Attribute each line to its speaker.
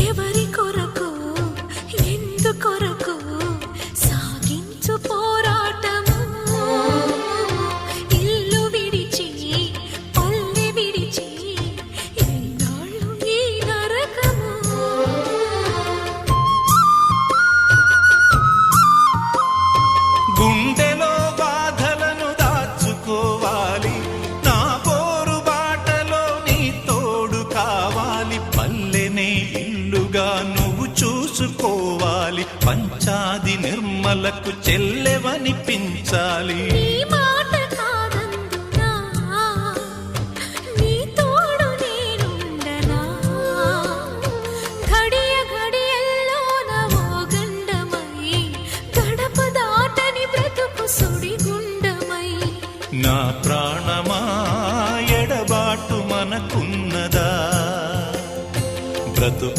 Speaker 1: ఎవరి కొరకు ఎందుకొరకు సాగించు పోరాటము ఇల్లు విడిచి పల్లె విడిచి ఎన్నాళ్ళు ఈ నరకము
Speaker 2: గుండెలో బాధలను దాచుకోవాలి నా పోరు బాటలో నీ తోడు కావాలి పల్లెనే ఇల్లుగా నువ్వు చూసుకోవాలి పంచాది నిర్మలకు చెల్లెవనిపించాలి
Speaker 1: నీ